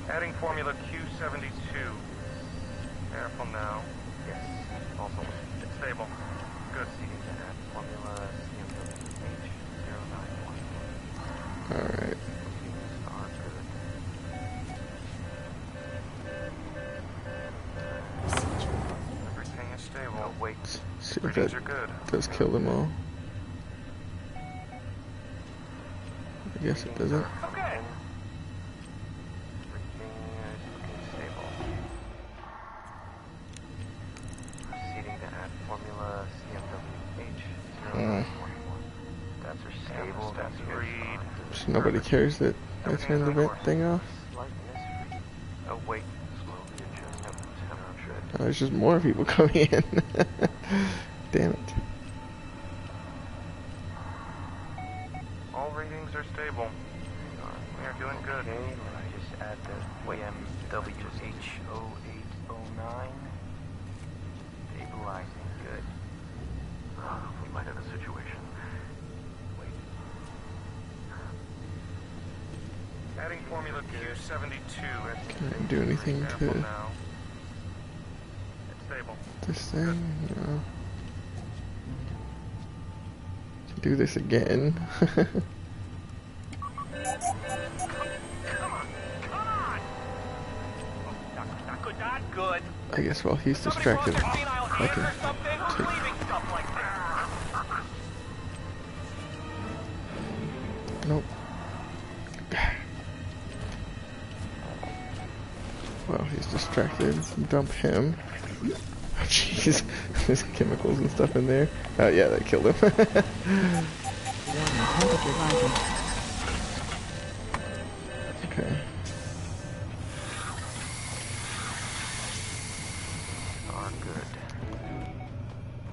Adding formula Q72. Careful now. Yes. Also, it's stable. Good. Formula Alright. Everything is stable. Wait. See if Readings that are good. does kill them all. I guess it doesn't. Okay. Proceeding to add formula CMWH. That's her stable. That's read. So nobody cares that I turned the vent thing off. Oh wait. Slowly adjust up temperature. Oh, there's just more people coming in. Damn it. All readings are stable. We are doing good. Okay, let me just add the WH0809. Stabilizing. Good. We might have a situation. Wait. Adding formula Q72. Can't do anything to Now. It's stable. this thing. No. Do this again. Not good. I guess while he's distracted, I can take. Nope. While he's distracted, dump him. Oh, jeez, there's chemicals and stuff in there. Oh yeah, that killed him. Okay.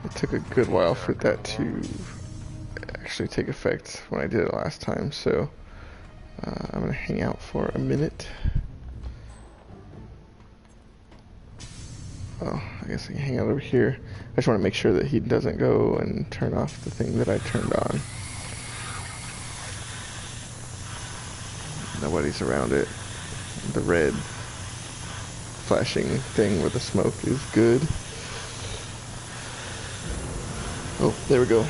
It took a good while for that to actually take effect when I did it last time, so I'm gonna hang out for a minute. Oh, I guess I can hang out over here. I just want to make sure that he doesn't go and turn off the thing that I turned on. Nobody's around it. The red flashing thing with the smoke is good. Oh, there we go.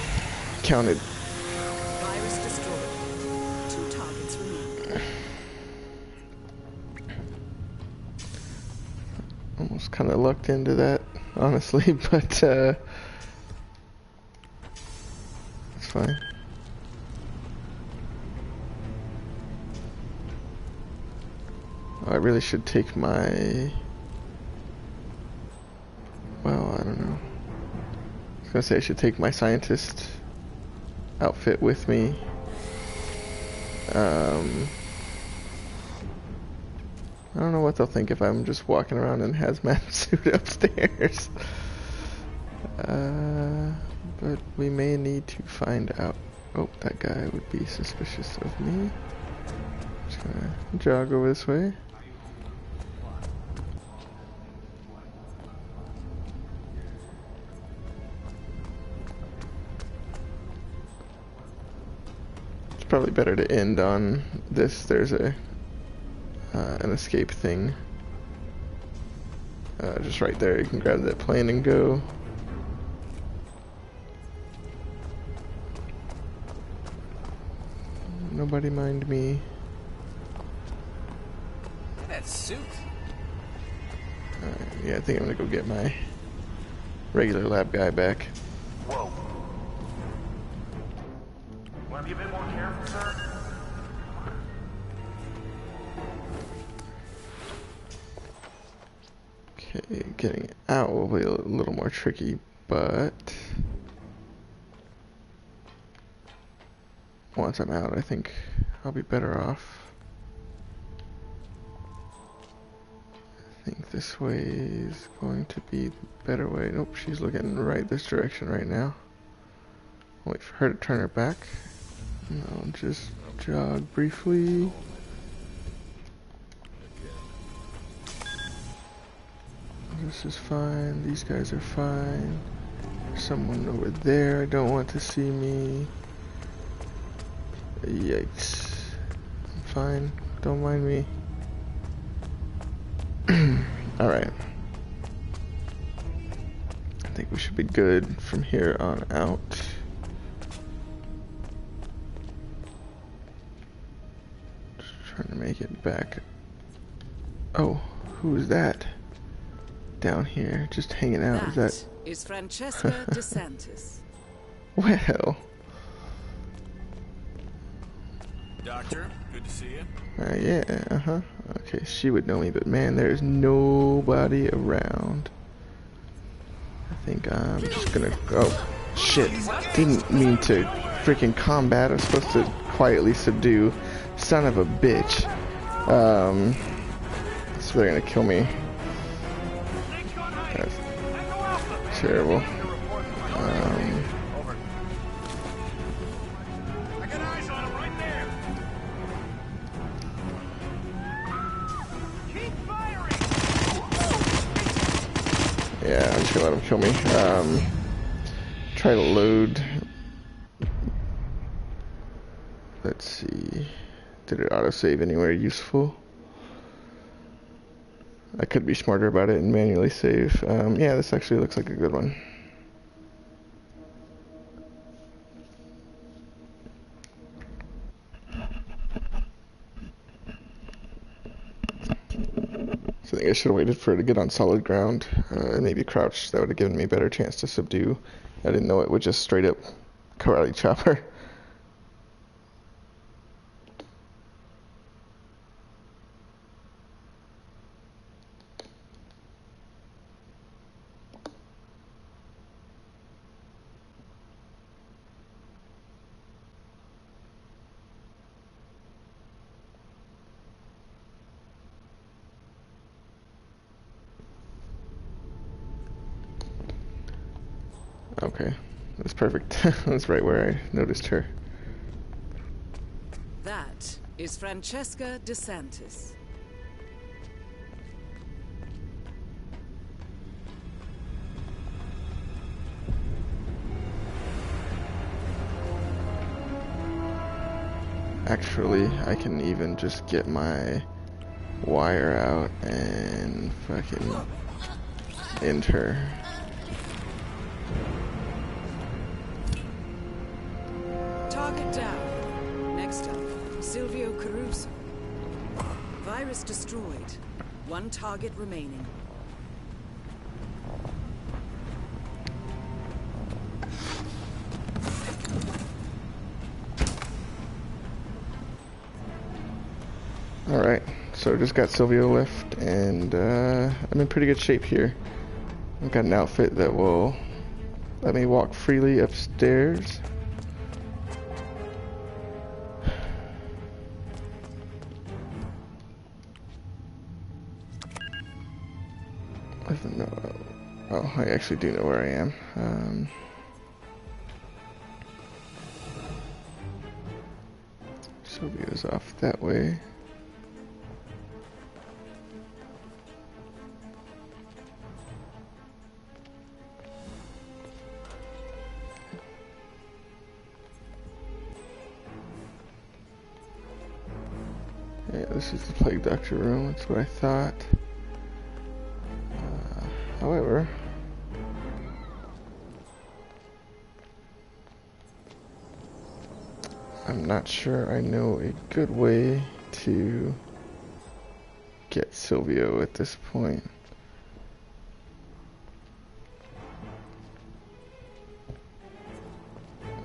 Counted. Virus destroyed. 2 targets removed. Almost kind of lucked into that, honestly, but it's fine. Oh, I really should take my... Well, I don't know. I was gonna say I should take my scientist outfit with me. I don't know what they'll think if I'm just walking around in hazmat suit upstairs. But we may need to find out. Oh, that guy would be suspicious of me. Just gonna jog over this way. It's probably better to end on this. There's a an escape thing. Just right there, you can grab that plane and go. Nobody mind me. That suit. Yeah, I think I'm gonna go get my regular lab guy back. Whoa. Want to be a bit more careful, sir? Okay, getting out will be a little more tricky, but once I'm out, I think I'll be better off. I think this way is going to be the better way. Nope, she's looking right this direction right now. I'll wait for her to turn her back. And I'll just jog briefly. This is fine. These guys are fine. There's someone over there. I don't want to see me. Yikes. I'm fine. Don't mind me. Alright. I think we should be good from here on out. Just trying to make it back. Oh, who is that? Down here, just hanging out. That is Francesca DeSantis. Well. Doctor, good to see you. Yeah, Okay, she would know me, but man, there's nobody around. I think I'm just gonna go. Oh, shit. Didn't mean to freaking combat. I was supposed to quietly subdue. Son of a bitch. So they're gonna kill me. That's terrible. I got eyes on him right now. Yeah, I'm just gonna let him kill me. Try to load. Let's see. Did it autosave anywhere useful? I could be smarter about it and manually save. Yeah, this actually looks like a good one. So I think I should have waited for it to get on solid ground, and maybe crouch. That would have given me a better chance to subdue. I didn't know it would just straight up karate chop her. Okay, that's perfect. That's right where I noticed her. That is Francesca DeSantis. Actually, I can even just get my wire out and fucking end her. Target down. Next up, Silvio Caruso. Virus destroyed. One target remaining. Alright, so just got Silvio left, and I'm in pretty good shape here. I've got an outfit that will let me walk freely upstairs. I don't know. Oh, I actually do know where I am. Silvio's off that way. Yeah, this is the Plague Doctor room, that's what I thought. However, I'm not sure I know a good way to get Silvio at this point.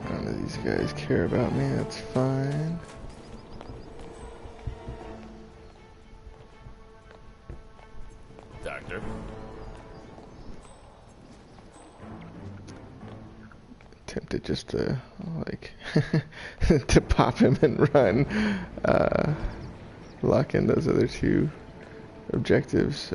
None of these guys care about me, that's fine. Doctor? Tempted just to, like, to pop him and run. Lock in those other two objectives.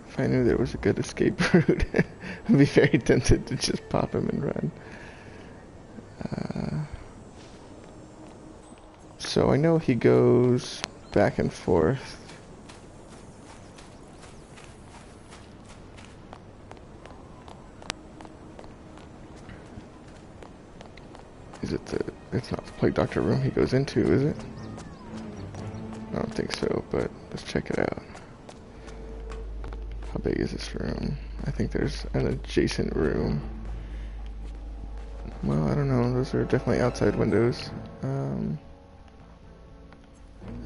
If I knew there was a good escape route, I'd be very tempted to just pop him and run. So I know he goes back and forth. Is it the... It's not the Plague Doctor room he goes into, is it? I don't think so, but let's check it out. How big is this room? I think there's an adjacent room. Well, I don't know. Those are definitely outside windows. I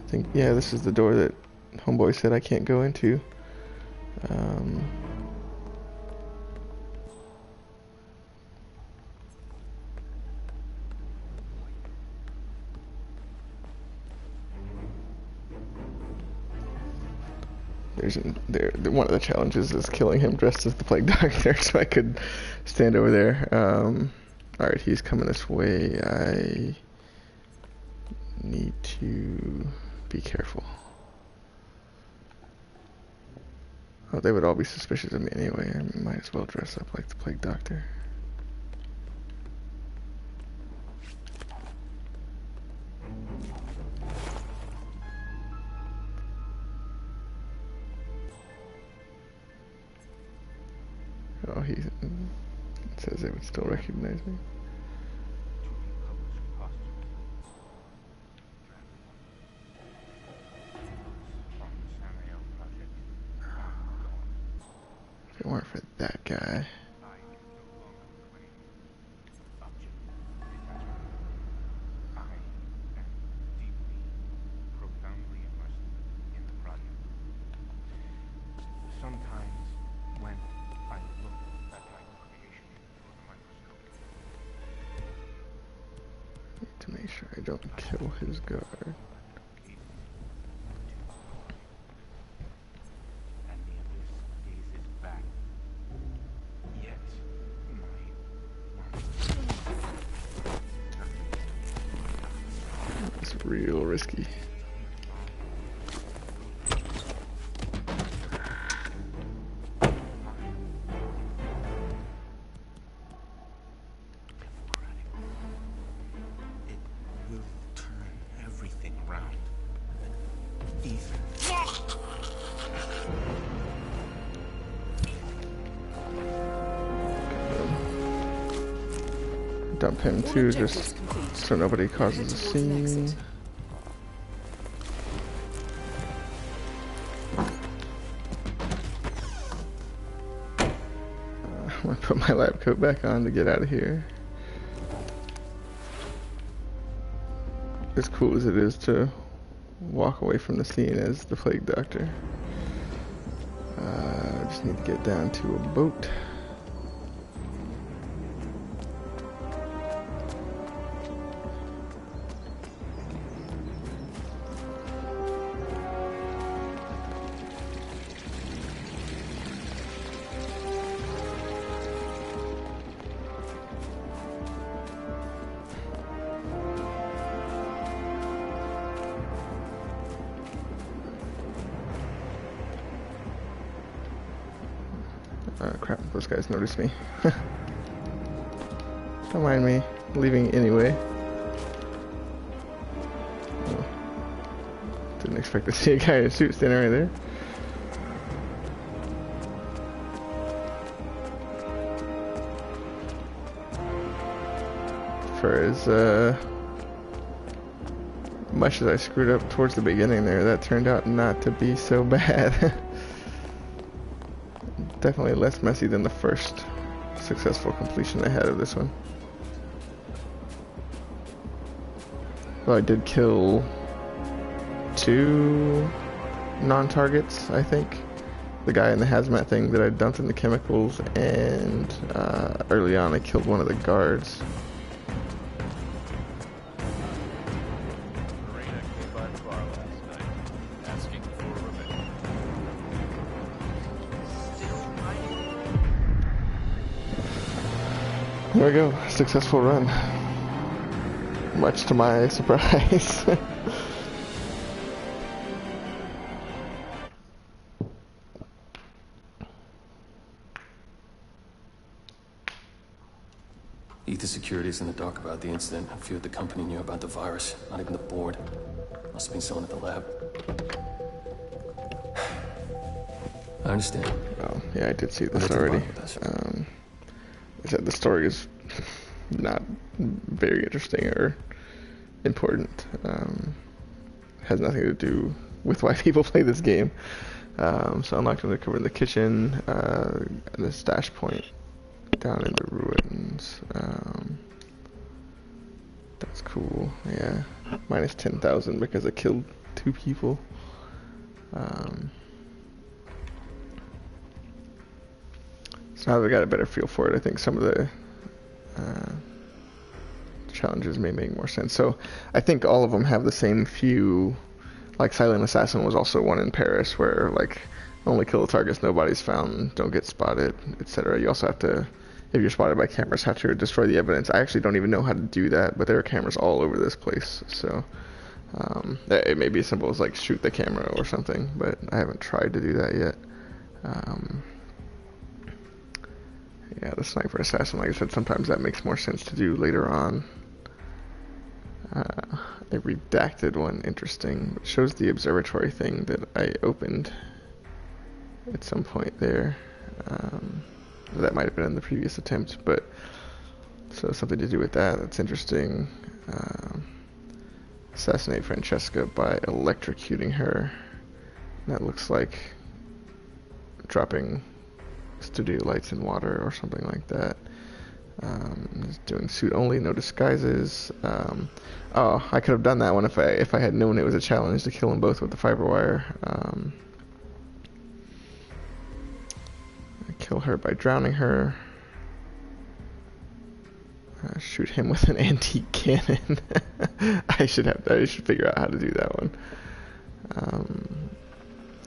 think, yeah, this is the door that Homeboy said I can't go into. One of the challenges is killing him dressed as the Plague Doctor, so I could stand over there. Alright, he's coming this way. I need to be careful. Oh, they would all be suspicious of me anyway. I might as well dress up like the Plague Doctor. Oh, he says they would still recognize me. If it weren't for that guy. To make sure I don't kill his guard. It's real risky. Dump him too, just so nobody causes a scene. I'm gonna put my lab coat back on to get out of here. As cool as it is to walk away from the scene as the Plague Doctor. I just need to get down to a boat. Crap, those guys noticed me. Don't mind me leaving anyway. Oh. Didn't expect to see a guy in a suit standing right there. For as much as I screwed up towards the beginning there, that turned out not to be so bad. Definitely less messy than the first successful completion I had of this one. Well, I did kill 2 non-targets, I think. The guy in the hazmat thing that I dumped in the chemicals, and early on I killed one of the guards. There we go, successful run. Much to my surprise. Ether Security's in the dark about the incident. A few at the company knew about the virus, not even the board. Must have been someone at the lab. I understand. Oh, yeah, I did see this already. I said the story is not very interesting or important. Has nothing to do with why people play this game. So unlocked undercover in the kitchen, the stash point down in the ruins. That's cool. Yeah, minus 10,000 because I killed 2 people. So now that I got a better feel for it, I think some of the challenges may make more sense. So I think all of them have the same few, like Silent Assassin was also one in Paris where like only kill the targets, nobody's found, don't get spotted, etc. You also have to, if you're spotted by cameras, have to destroy the evidence. I actually don't even know how to do that, but there are cameras all over this place. So it may be as simple as like shoot the camera or something, but I haven't tried to do that yet. Yeah, the sniper assassin, like I said, sometimes that makes more sense to do later on. A redacted one, interesting. It shows the observatory thing that I opened at some point there. That might have been in the previous attempt, but so something to do with that. That's interesting. Assassinate Francesca by electrocuting her. That looks like dropping studio lights in water or something like that. Doing suit only, no disguises. Oh, I could have done that one if I had known it was a challenge to kill them both with the fiber wire. Kill her by drowning her. Shoot him with an antique cannon. I should figure out how to do that one.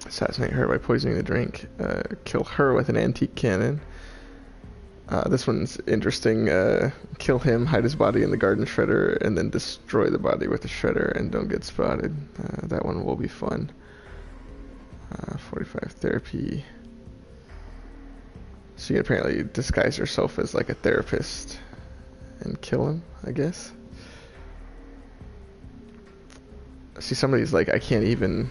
Assassinate her by poisoning the drink. Kill her with an antique cannon. This one's interesting. Kill him, hide his body in the garden shredder, and then destroy the body with the shredder and don't get spotted. That one will be fun. 45 therapy. She can apparently disguise herself as like a therapist and kill him, I guess. See, some of these like I can't even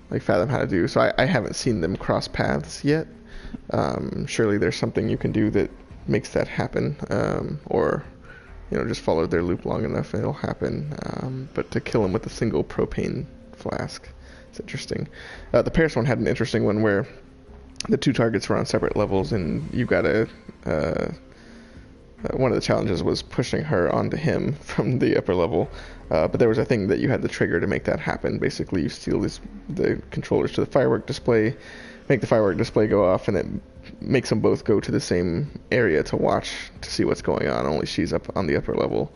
like fathom how to do, so I haven't seen them cross paths yet. Surely there's something you can do that makes that happen, or just follow their loop long enough and it'll happen. But to kill him with a single propane flask, it's interesting. The Paris one had an interesting one where the two targets were on separate levels, and you gotta one of the challenges was pushing her onto him from the upper level, but there was a thing that you had to trigger to make that happen. Basically, you steal the controllers to the firework display, make the firework display go off, and it makes them both go to the same area to watch to see what's going on, only she's up on the upper level.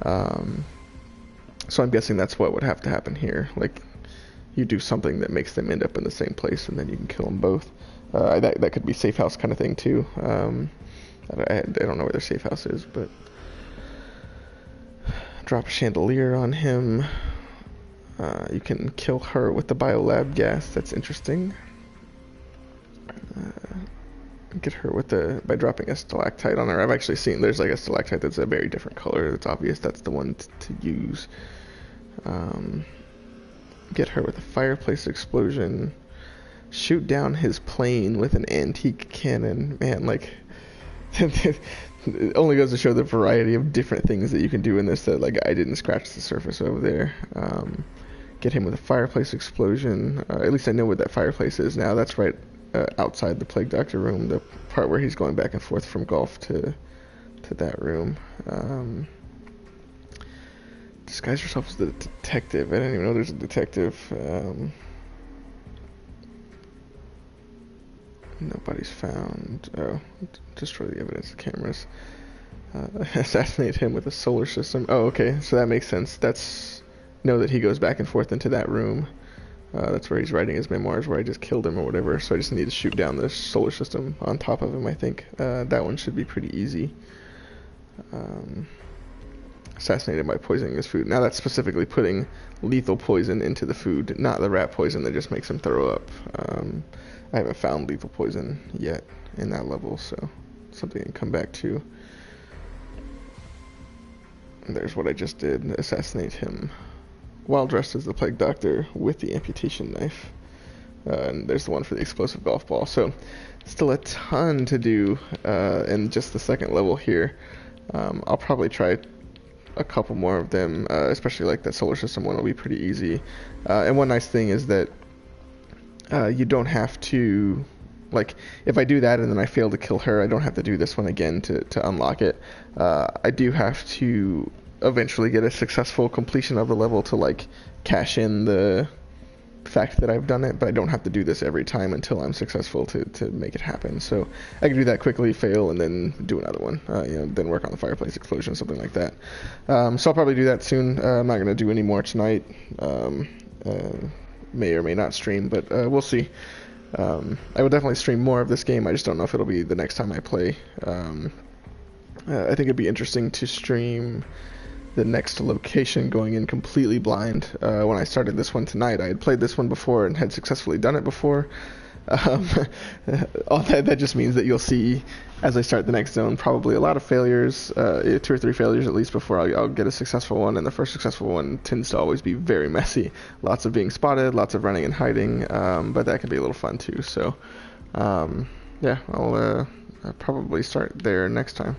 So I'm guessing that's what would have to happen here. Like, you do something that makes them end up in the same place, and then you can kill them both. That could be safe house kind of thing too. I don't know where their safe house is, but drop a chandelier on him. You can kill her with the biolab gas. That's interesting. Get her by dropping a stalactite on her. I've actually seen there's like a stalactite that's a very different color. It's obvious that's the one to use. Get her with a fireplace explosion. Shoot down his plane with an antique cannon. Man, like it only goes to show the variety of different things that you can do in this that like I didn't scratch the surface over there. Get him with a fireplace explosion. At least I know where that fireplace is now. That's right outside the Plague Doctor room, the part where he's going back and forth from golf to that room. Disguise yourself as the detective. I didn't even know there's a detective. Nobody's found. Oh, destroy the evidence, the cameras. Assassinate him with a solar system. Oh, okay, so that makes sense. Know that he goes back and forth into that room. That's where he's writing his memoirs, where I just killed him or whatever. So I just need to shoot down the solar system on top of him, I think. That one should be pretty easy. Assassinated by poisoning his food. Now that's specifically putting lethal poison into the food, not the rat poison that just makes him throw up. I haven't found lethal poison yet in that level, so something I can come back to. And there's what I just did. Assassinate him while dressed as the Plague Doctor with the amputation knife. And there's the one for the explosive golf ball. So still a ton to do in just the second level here. I'll probably try a couple more of them, especially like that solar system one will be pretty easy. And one nice thing is that you don't have to, like, if I do that and then I fail to kill her, I don't have to do this one again to unlock it. I do have to eventually get a successful completion of the level to, like, cash in the fact that I've done it, but I don't have to do this every time until I'm successful to make it happen. So I can do that quickly, fail, and then do another one, then work on the fireplace explosion, something like that. So I'll probably do that soon. I'm not going to do any more tonight. May or may not stream, but we'll see. I will definitely stream more of this game. I just don't know if it'll be the next time I play. I think it'd be interesting to stream the next location going in completely blind. When I started this one tonight, I had played this one before and had successfully done it before. All that just means that you'll see, as I start the next zone, probably a lot of failures, 2 or 3 failures at least before I'll get a successful one, and the first successful one tends to always be very messy. Lots of being spotted, lots of running and hiding, but that can be a little fun too. So, yeah, I'll probably start there next time.